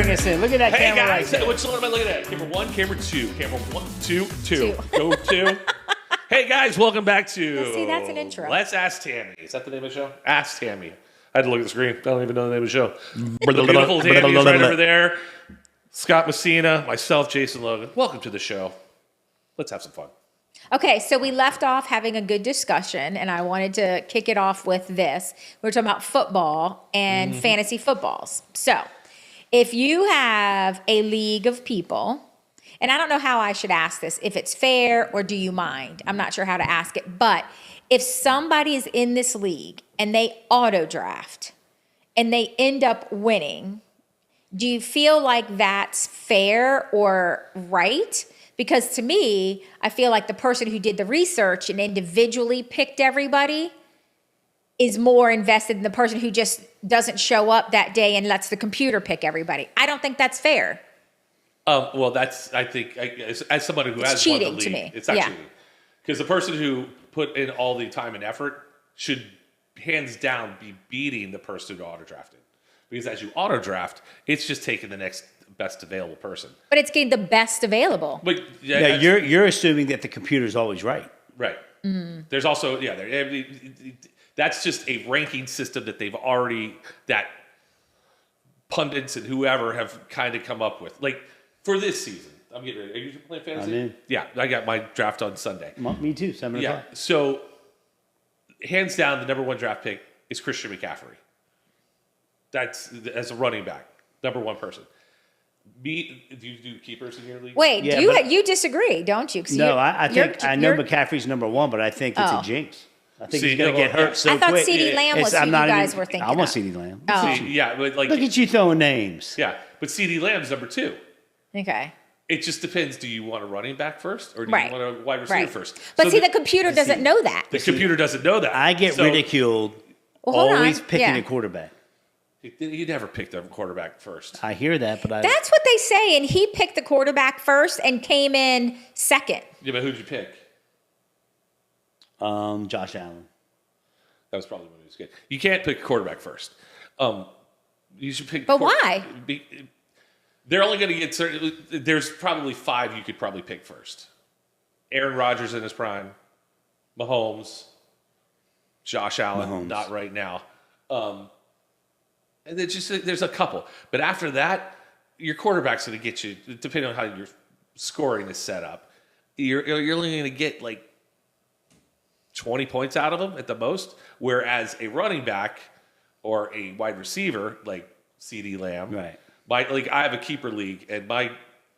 bring us in. Look at that Hey camera guys, right there. which one am I looking at? Camera 1, camera 2. Camera 1, 2, 2. Go 2. Hey guys, welcome back to See, that's an intro. Let's Ask Tammy. Is that the name of the show? Ask Tammy. I had to look at the screen. I don't even know the name of the show. The beautiful Tammy is right over there. Scott Messina, myself, Jason Logan. Welcome to the show. Let's have some fun. Okay, so we left off having a good discussion, and I wanted to kick it off with this. We're talking about football and fantasy footballs. So, if you have a league of people, and I don't know how I should ask this, if it's fair or do you mind? I'm not sure how to ask it, but if somebody is in this league and they auto draft and they end up winning, do you feel like that's fair or right? Because to me, I feel like the person who did the research and individually picked everybody is more invested in the person who just doesn't show up that day and lets the computer pick everybody. I don't think that's fair. Well, that's, I think, as somebody who has won the cheating league, to me. it's not Yeah. cheating. Because the person who put in all the time and effort should, hands down, be beating the person who auto-drafted. Because as you auto-draft, it's just taking the next best available person. But it's getting the best available. But Yeah, you're assuming that the computer's always right. right. There's also that's just a ranking system that they've already that pundits and whoever have kind of come up with. Like for this season, I'm getting ready. Are you playing fantasy? I'm in. Yeah, I got my draft on Sunday. Me too. 7 Yeah. o'clock. So hands down, the number one draft pick is Christian McCaffrey. That's as a running back, number one person. Do you do keepers in your league? Wait, Yeah, you disagree, don't you? 'Cause No, I think you're- I know you're- McCaffrey's number one, but I think it's a jinx. I think he's going to well, get hurt so I thought quick. CeeDee Lamb was It's- who I'm you not guys even- were thinking I want of. CeeDee Lamb. Oh. Yeah, but like Look at you throwing names. yeah, but CeeDee Lamb's number two. Okay. It just depends. Do you want a running back first, or do Right. you want a wide receiver Right. first? But So see, the computer doesn't know that. the computer doesn't know that. I get So ridiculed Well, hold always on. picking Yeah. a quarterback. You never pick the quarterback first. I hear that, but That's what they say, and he picked the quarterback first and came in second. Yeah, but who'd you pick? Josh Allen. That was probably when he was good. You can't pick a quarterback first. You should pick. But why? They're only going to get certain. There's probably 5 you could probably pick first. Aaron Rodgers in his prime, Mahomes, Josh Allen, not right now. And there's a couple. But after that, your quarterback's going to get you, depending on how your scoring is set up, you're only going to get like 20 points out of them at the most. Whereas a running back or a wide receiver like CeeDee Lamb, Right. I have a keeper league, and my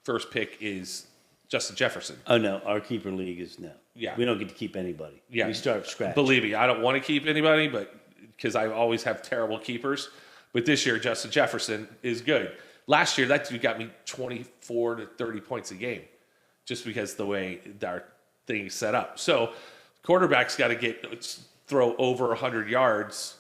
first pick is Justin Jefferson. Oh, no. Our keeper league is no. Yeah. We don't get to keep anybody. Yeah. We start from scratch. Believe me, I don't want to keep anybody, but because I always have terrible keepers. But this year, Justin Jefferson is good. Last year, that dude got me 24 to 30 points a game, just because the way our thing is set up. So, quarterback's got to throw over 100 yards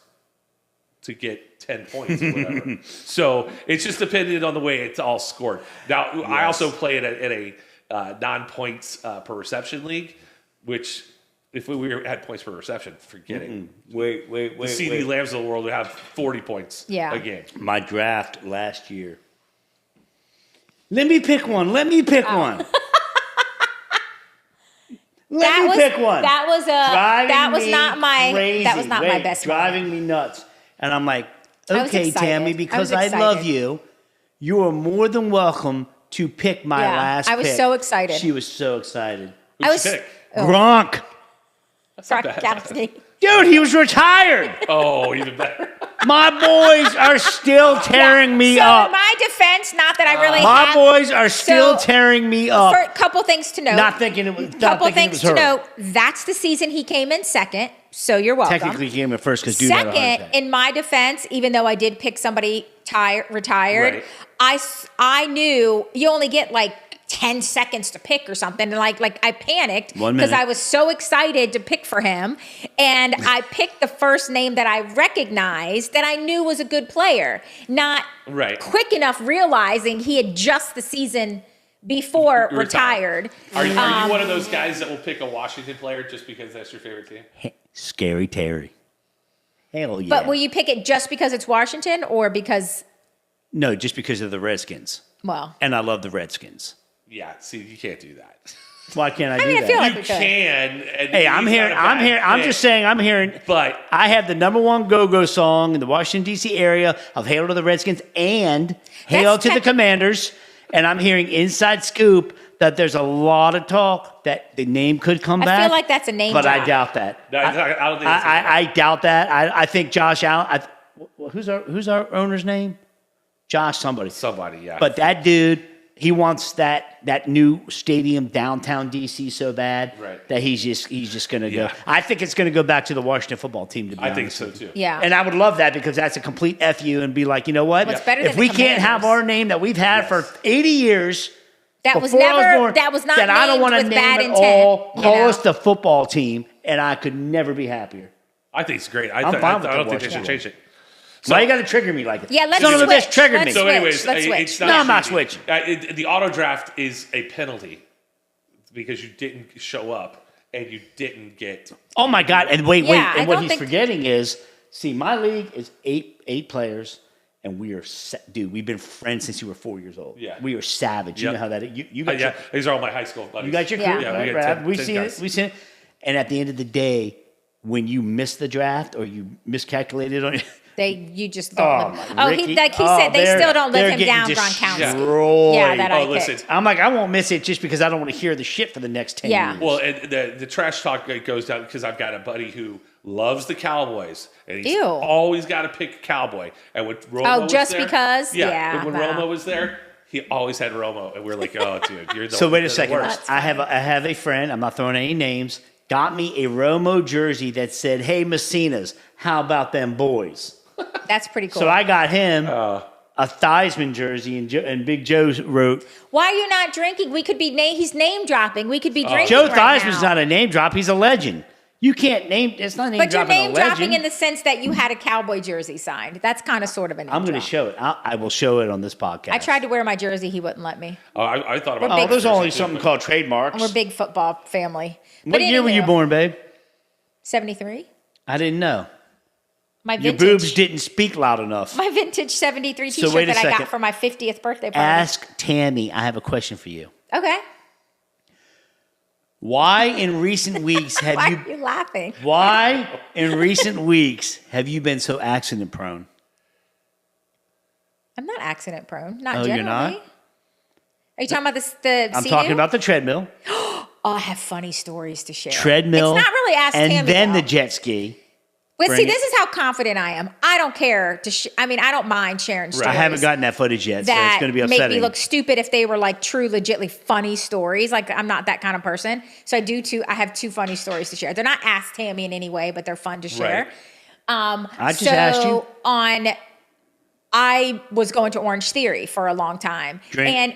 to get 10 points or whatever. So it's just dependent on the way it's all scored. Now, yes. I also play it at a non-points per reception league, which if we had points per reception, forget it. Wait. The CeeDee Lambs of the world would have 40 points a game. My draft last year. Let me pick one. Let me pick one. Let me pick one. That was not my best. Driving me nuts. And I'm like, I was okay, excited. Tammy, because I I was love excited. you, you are more than welcome to pick my last pick. I was so excited. She was so excited. Who'd you pick? Gronk. Gronkowski. Dude, he was retired. Oh, even better. My boys are still tearing me up. So in my defense, not that I really My have. boys are still tearing me up. For a couple things to note. Not thinking it was. Couple things to note. That's the season he came in second, so you're welcome. Technically, he came in first because dude had a heart Second, attack. in my defense, even though I did pick somebody retired, Right. I knew you only get like 10 seconds to pick or something. And like I panicked 1 because minute. I was so excited to pick for him. And I picked the first name that I recognized that I knew was a good player. Not quick enough realizing he had just the season before retired. Are you one of those guys that will pick a Washington player just because that's your favorite team? Scary Terry. Hell yeah. But will you pick it just because it's Washington or because No, just because of the Redskins. Well, And I love the Redskins. Yeah, see, you can't do that. Why can't I do mean, I that? feel like You we could. can. And Hey, I'm it's hearing. not a I'm bad hearing. I'm thing. just saying. I'm hearing. But I have the number one go-go song in the Washington D.C. area of "Hail to the Redskins" and "Hail to the tech- Commanders," and I'm hearing inside scoop that there's a lot of talk that the name could come I back. feel like that's a name but I drop. doubt that. No, I don't think it's I doubt that. I think Josh Allen. Who's our owner's name? Josh somebody. somebody, yeah. But that dude, he wants that new stadium downtown DC so bad Right. that he's just going to go. Yeah. I think it's going to go back to the Washington football team. To be I think honest so with you. too. Yeah. And I would love that because that's a complete fu and be like, you know what? What's better if than we the can't have Commanders? our name that we've had for 80 years. That was before I never. born, That was not then I don't named want to with name bad it intent. all. you Call know? us the football team, and I could never be happier. I think it's great. I I'm fine with don't the think they should Washington. change it. Why you got to trigger me like it? Yeah, let's Son of a switch. bitch triggered Let's me. So, switch. anyways, Let's switch. it's not. No, I'm not cheating. switching. The auto draft is a penalty because you didn't show up and you didn't get. Oh my God! And wait, Yeah, I and what don't he's think- forgetting is, see, my league is eight players, and we are dude. We've been friends since you were 4 years old. Yeah. we are savage. You Yep. know how that is. You got Yeah, your, these are all my high school buddies. you got your Yeah. crew, Yeah, right? we got Right? 10 We've seen guys. it. We've seen it. And at the end of the day, when you miss the draft or you miscalculated on it, You just don't. Ricky, He said they they're- still don't they're let him getting down, Gronkowski. destroyed. Yeah, that I Oh, listen. picked. I'm like, I won't miss it just because I don't want to hear the shit for the next 10 Yeah. years. Well, and the trash talk goes down because I've got a buddy who loves the Cowboys, and he's Ew. always got to pick a Cowboy. And when Romo was just there, because? Yeah, when no. Romo was there, he always had Romo, and we're like, oh, dude, you're the So wait you're a the second. worst. I have a friend. I'm not throwing any names. Got me a Romo jersey that said, "Hey Messinas, how about them boys?" That's pretty cool. So I got him a Theismann jersey, and Big Joe wrote, Why are you not drinking? We could be he's name dropping. We could be drinking. "Joe right Theismann's now. not a name drop. He's a legend. You can't name. It's not name But you're dropping name a legend. dropping in the sense that you had a cowboy jersey signed. That's kind of sort of a name I'm going to drop. show it. I will show it on this podcast. I tried to wear my jersey. He wouldn't let me. Oh, I thought about. We're Oh, big- there's only Jersey, something but- called trademarks. We're a big football family. What year were you born, babe? 73. I didn't know. My Your vintage. boobs didn't speak loud enough. My vintage 73 So t-shirt wait a that I got second. for my 50th birthday party. Ask Tammy. I have a question for you. Okay. Why in recent weeks have Why you? are you laughing? Why in recent weeks have you been so accident prone? I'm not accident prone. Not Oh, generally. you're not? Are you talking about the I'm Sea-Doo? talking about the treadmill, Oh, I have funny stories to share. treadmill, It's not really Ask and Tammy, then though. the jet ski. But bring see, it. this is how confident I am. I don't care I mean, I don't mind sharing stories. I haven't gotten that footage yet, so it's that going to be make upsetting. me look stupid if they were like true, legitly funny stories. Like I'm not that kind of person. So I have two funny stories to share. They're not Ask Tammy in any way, but they're fun to share. Right. I just asked you. I was going to Orange Theory for a long time. Drink. And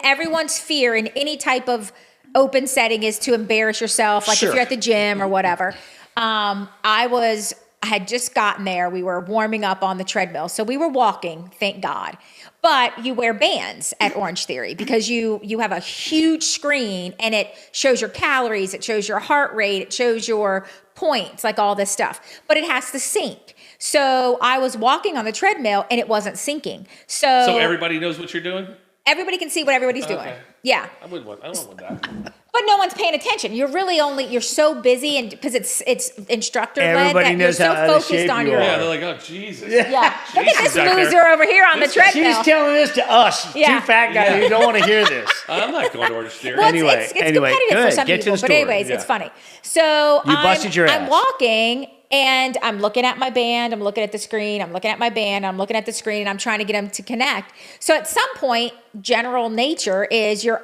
everyone's fear in any type of open setting is to embarrass yourself, like Sure. if you're at the gym or whatever. I had just gotten there. We were warming up on the treadmill. So we were walking, thank God. But you wear bands at Orange Theory because you have a huge screen and it shows your calories, it shows your heart rate, it shows your points, like all this stuff. But it has to sync. So I was walking on the treadmill and it wasn't syncing. So everybody knows what you're doing. Everybody can see what everybody's doing. Okay. Yeah. I don't want that. But no one's paying attention. You're so busy and because it's instructor led Everybody that you're knows so how out of focused shape on you your. are. Yeah, they're like, oh Jesus. Yeah. Look at this Jesus back there. loser over here on the treadmill. She's telling this to us, Yeah. two fat guys who don't want to hear this. I'm not going to Orange Theory. Well, Anyway, it's anyway, competitive good. for some Get to people, the but story. anyways, it's Yeah. funny. So You busted your I'm ass. walking and I'm looking at my band, I'm looking at the screen, I'm looking at my band, I'm looking at the screen, and I'm trying to get them to connect. So at some point, general nature is your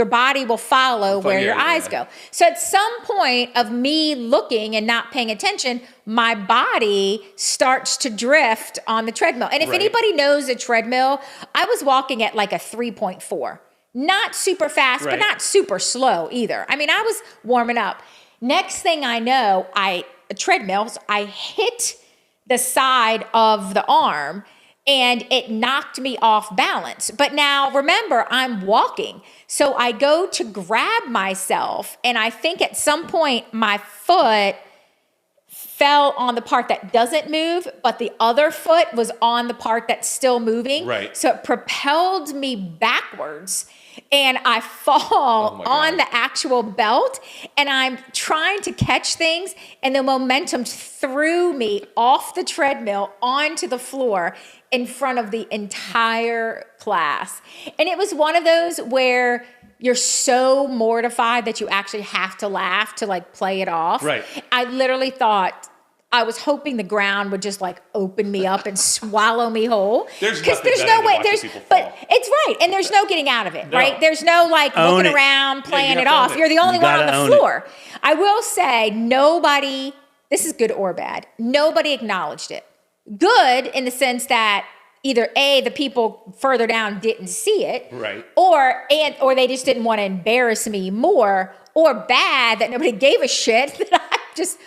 body will follow where your yeah, eyes yeah. go. So at some point of me looking and not paying attention, my body starts to drift on the treadmill. And if Right. anybody knows a treadmill, I was walking at like a 3.4. Not super fast, but Right. not super slow either. I mean, I was warming up. Next thing I know, I hit the side of the arm and it knocked me off balance. But now remember, I'm walking. So I go to grab myself and I think at some point my foot fell on the part that doesn't move, but the other foot was on the part that's still moving. Right. So it propelled me backwards. And I fall on the actual belt, and I'm trying to catch things, and the momentum threw me off the treadmill onto the floor in front of the entire class. And it was one of those where you're so mortified that you actually have to laugh to like play it off. Right. I literally thought, I was hoping the ground would just like open me up and swallow me whole. There's no way. But it's right, and there's no getting out of it. No. Right? There's no like looking around, playing it off. You're the only one on the floor. I will say, nobody. This is good or bad. Nobody acknowledged it. Good in the sense that either A, the people further down didn't see it, right, or they just didn't want to embarrass me more, or bad that nobody gave a shit that I just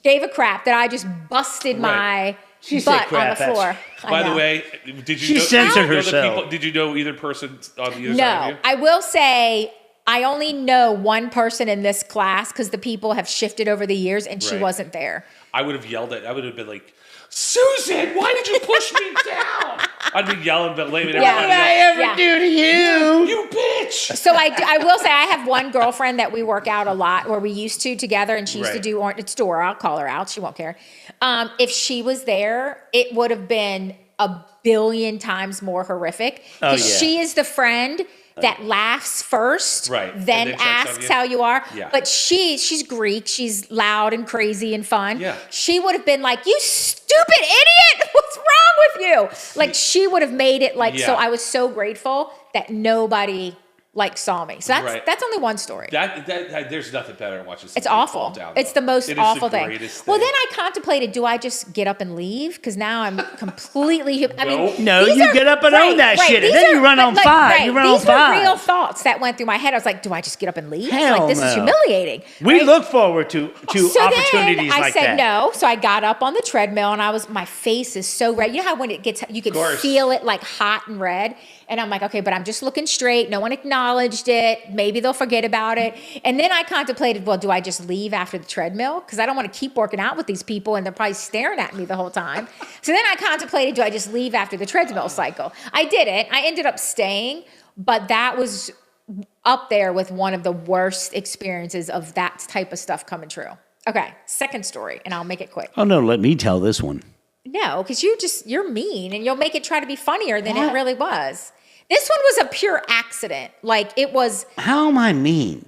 gave a crap that I just busted my butt on the floor. By the way, did you she censored herself? Did you know either person on either side of No, you? I will say I only know one person in this class because the people have shifted over the years, and she wasn't there. I would have yelled at. I would have been like, Susan, why did you push me down? I'd be yelling, but blaming everybody. What did I ever do to you? You bitch. So I will say I have one girlfriend that we work out a lot, or we used to together, and she used to do it's Dora. I'll call her out. She won't care. If she was there, it would have been a billion times more horrific. Because she is the friend that laughs first, then asks how you are. Yeah. But she's Greek. She's loud and crazy and fun. Yeah. She would have been like, "You stupid idiot! What's wrong with you?" Like she would have made it like. So I was so grateful that nobody like saw me. So that's only one story. That there's nothing better than watching. It's awful. Down, it's the most awful thing. Well, then I thing. contemplated, do I just get up and leave? Because now I'm completely. I mean, no, you get up and own that shit, and then you run on five. You run on five. These were real thoughts that went through my head. I was like, do I just get up and leave? Hell like this is no. humiliating. We look forward to So opportunities then I like said that. no. So I got up on the treadmill, and my face is so red. You know how when it gets, you can feel it like hot and red. And I'm like, okay, but I'm just looking straight. No one acknowledged it. Maybe they'll forget about it. And then I contemplated, well, do I just leave after the treadmill? Because I don't want to keep working out with these people, and they're probably staring at me the whole time. So then I contemplated, do I just leave after the treadmill cycle? I didn't. I ended up staying, but that was up there with one of the worst experiences of that type of stuff coming true. Okay, second story, and I'll make it quick. Oh, no, let me tell this one. No, because you're mean, and you'll make it try to be funnier than it really was. This one was a pure accident. Like it was. How am I mean?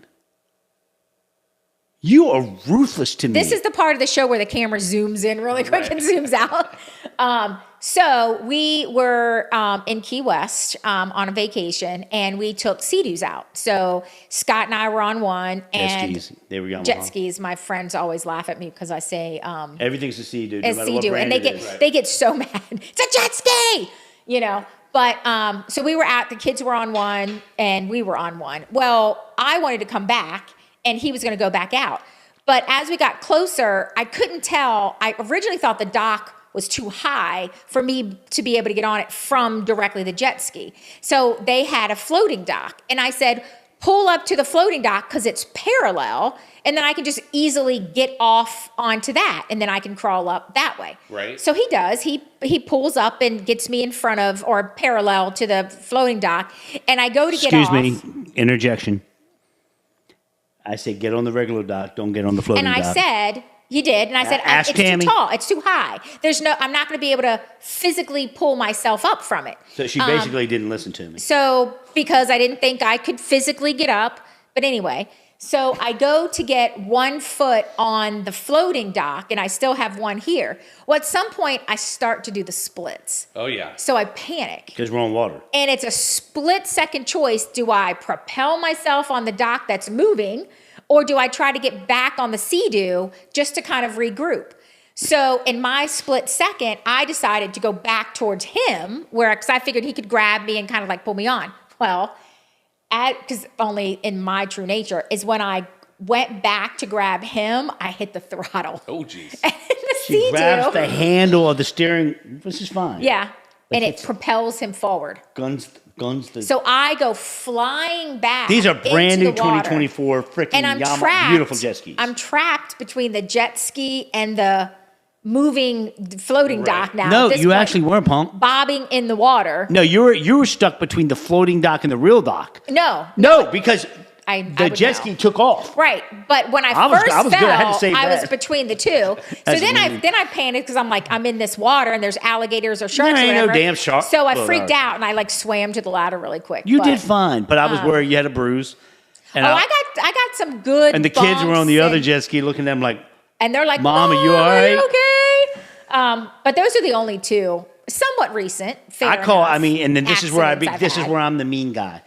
You are ruthless to me. This is the part of the show where the camera zooms in really quick and zooms out. So we were in Key West on a vacation, and we took Sea-Doos out. So Scott and I were on one, and jet skis. They were going jet skis. My friends always laugh at me because I say everything's a Sea-Doo. No Sea-Doo, and they get so mad. It's a jet ski, you know. But so we were the kids were on one, and we were on one. Well, I wanted to come back, and he was going to go back out. But as we got closer, I couldn't tell. I originally thought the dock was too high for me to be able to get on it from directly the jet ski. So they had a floating dock. And I said, pull up to the floating dock because it's parallel, and then I can just easily get off onto that, and then I can crawl up that way. Right. So he does. He pulls up and gets me in front of or parallel to the floating dock, and I go to get off. Excuse me, interjection. I said get on the regular dock, don't get on the floating dock. And I said, he did, and I said, Ask it's Tammy. too tall, it's too high. I'm not going to be able to physically pull myself up from it. So she basically didn't listen to me. So, because I didn't think I could physically get up. But anyway, so I go to get one foot on the floating dock, and I still have one here. Well, at some point, I start to do the splits. Oh, yeah. So I panic. Because we're on water. And it's a split-second choice. Do I propel myself on the dock that's moving, or do I try to get back on the Sea-Doo just to kind of regroup? So in my split second, I decided to go back towards him, because I figured he could grab me and kind of like pull me on. Well, because only in my true nature is when I went back to grab him, I hit the throttle. Oh, jeez. And the She Sea-Doo, grabs the handle of the steering. This is fine. yeah. and it propels him forward. Guns. So I go flying back. These are brand new into the water. 2024 freaking And I'm Yamaha, trapped. beautiful jet skis. I'm trapped between the jet ski and the moving floating dock now. No, at this you point, actually weren't, punk. bobbing in the water. No, you were stuck between the floating dock and the real dock. No, Because I the would jet know. ski took off. Right, but when I was first good. I had to fell, save I was that. between the two. So That's then amazing. I panicked because I'm like, I'm in this water and there's alligators or sharks. There or ain't no whatever. damn shark. So I Well, freaked no. out and I like swam to the ladder really quick. You but- did fine, but I was worried you had a bruise. And Oh, I got some good. and the kids were on the bumps other and- jet ski looking at them like, and they're like, Mom, are you all are you right? okay? But those are the only two, somewhat recent. Fair I call. enough, I mean, and then this is where accidents I've this is had. where I'm the mean guy.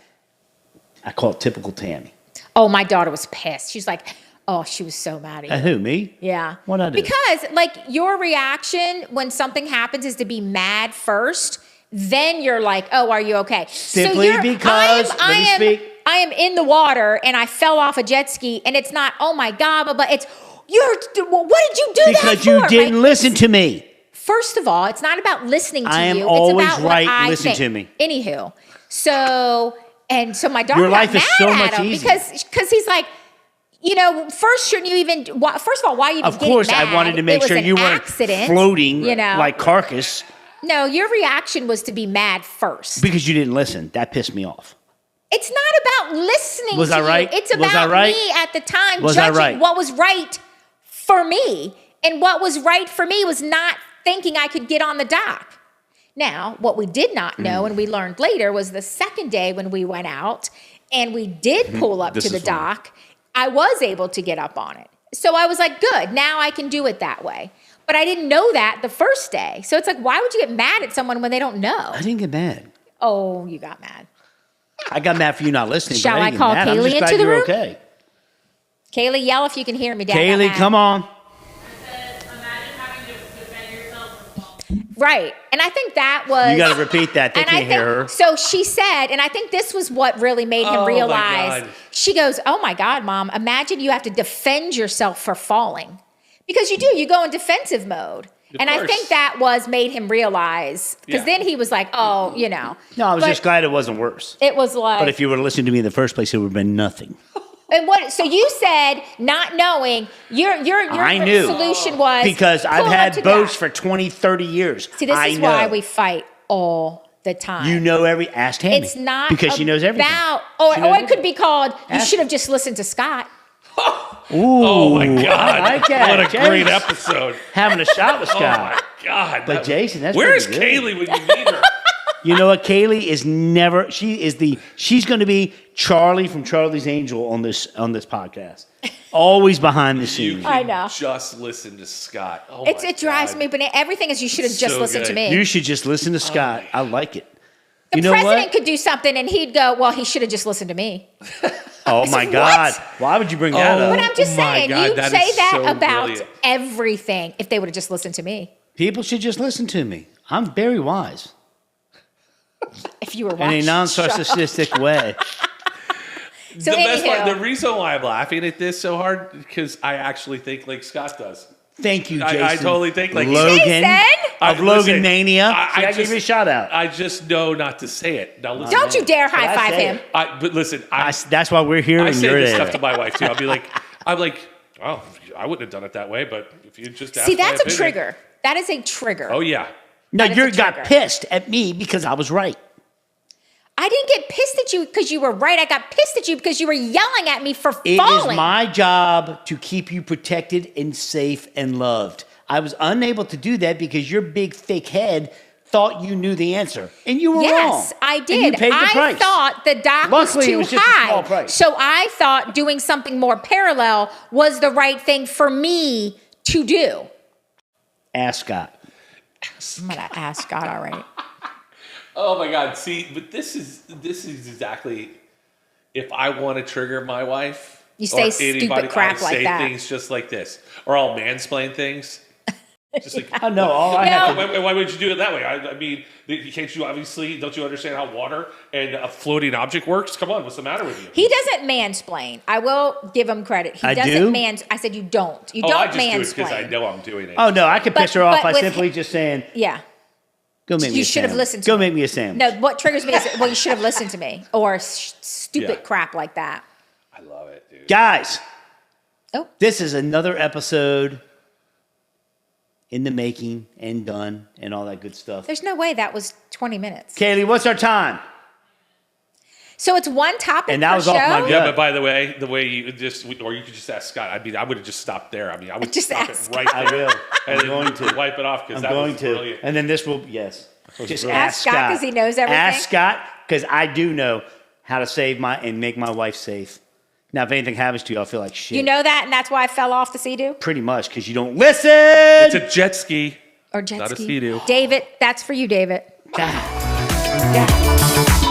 I call it typical Tammy. Oh, my daughter was pissed. She's like, oh, she was so mad at you. Who, me? Yeah. What'd I do? Because like your reaction when something happens is to be mad first. Then you're like, oh, are you okay? Simply because- let me speak. I am in the water and I fell off a jet ski and it's not, oh my God, but it's, what did you do that Because for? you didn't Like, listen to me. First of all, it's not about listening to I am you. always it's about right. What I Listen think. to me. Anywho, so my daughter Your life got is mad so at much him easier. because he's like, first shouldn't you even? First of all, why are you even Of course, getting I mad? wanted to It make was sure an you weren't accident, floating like carcass No, your reaction was to be mad first. because you didn't listen. That pissed me off. It's not about listening Was to I right? you. It's Was I about right? me at the time Was I judging right? what was right for me. And what was right for me was not thinking I could get on the dock. Now, what we did not know and we learned later was the second day when we went out and we did pull up This to the is funny. dock, I was able to get up on it. So I was like, good, now I can do it that way. But I didn't know that the first day. So it's like, why would you get mad at someone when they don't know? I didn't get mad. Oh, you got mad. I got mad for you not listening. Shall but I, I didn't call get mad. I'm Kaylee just glad into the you're room? okay. Kaylee, yell if you can hear me, Dad. Kaylee, come on. Right. And I think that was. You got to repeat that. They and I can't think, hear her. So she said, and I think this was what really made him Oh, my realize. God. She goes, oh my God, Mom, imagine you have to defend yourself for falling. Because you do, you go in defensive mode. And I course. think that was made him realize, because Yeah. then he was like, oh, No, I was But just glad it wasn't worse. It was like. But if you would have listened to me in the first place, it would have been nothing. And what? So you said, not knowing, your I knew. solution was. Because I've pull up had to boats dock. for 20, 30 years. See, this I is know. why we fight all the time. You know ask Tammy. It's not because she knows everything. Or She knows it could be called, you Ask- should have just listened to Scott. Ooh, Oh my God! I like that. What a Jason. great episode. Having a shot with Oh Scott. my God! But Jason, that's where's pretty good. Kaylee when you need her? You know what? Kaylee is never. She's going to be Charlie from Charlie's Angel on this podcast. Always behind the You scenes. I can know. just listen to Scott. Oh It drives God. me, but everything is you should have just So listened to good. me. You should just listen to Scott. I like it. The You know president what? could do something and he'd go, well, he should have just listened to me. Oh said, my "What?" God! Why would you bring that Oh. But up? I'm just Oh my saying, God, you'd that say is that so about brilliant. everything if they would have just listened to me. People should just listen to me. I'm very wise If you were in watching. a non-narcissistic way. So The best part, anywho. the reason why I'm laughing at this so hard because I actually think like Scott does. Thank you, Jason. I totally think like Logan Jason? of I- Logan listen, Mania. I See, I gave just- you a shout out. I just know not to say it. Now listen, Don't you dare But I high five say him. it. but listen, That's why we're here I and say you're this there. stuff to my wife too. I'll be like, oh, I wouldn't have done it that way, but if you just asked See, my that's a opinion- trigger. That is a trigger. Oh yeah, No, That is you a got trigger. pissed at me because I was right. I didn't get pissed at you because you were right. I got pissed at you because you were yelling at me for It falling. is my job to keep you protected and safe and loved. I was unable to do that because your big thick head thought you knew the answer, and you were wrong. Yes, I And did. you paid the I price. thought the dock Luckily, was it too was just a high. small price. So I thought doing something more parallel was the right thing for me to do. Ask Scott. I'm gonna ask Scott, all right. Oh my God! See, but this is exactly if I want to trigger my wife. You say or stupid anybody, crap I like say that. things just like this, or I'll mansplain things. Just like, I know. All I No. have to why would you do it that way? I mean, can't you obviously don't you understand how water and a floating object works? Come on, what's the matter with you? He doesn't mansplain. I will give him credit. He I doesn't do? I said you don't. You I don't just do it because I mansplain. know I'm doing it. Oh no, I can But- piss her off but by with simply just saying, Yeah. Go make me You a should have sandwich. listened to Go me. make me a sandwich. No, what triggers me is, well, you should have listened to me. Or stupid Yeah. crap like that. I love it, dude. Guys, Oh, this is another episode in the making and done and all that good stuff. there's no way that was 20 minutes. Kaylee, what's our time? So it's one topic And that per was show? off my gut. Yeah, but by the way you just, or you could just ask Scott. I mean, I would have just stopped there. I mean, I would Just stop ask it right I there. will. And I'm going then to. wipe it off because I'm that going was to. brilliant. And then this will, yes. Just brilliant. Ask Scott 'cause he knows everything. Ask Scott because I do know how to save and make my wife safe. Now, if anything happens to you, I'll feel like shit. You know that, and that's why I fell off the Sea-Doo? Pretty much because you don't listen. It's a jet ski. Or jet Not a ski? Sea-Doo. David, that's for you, David. God. Yeah.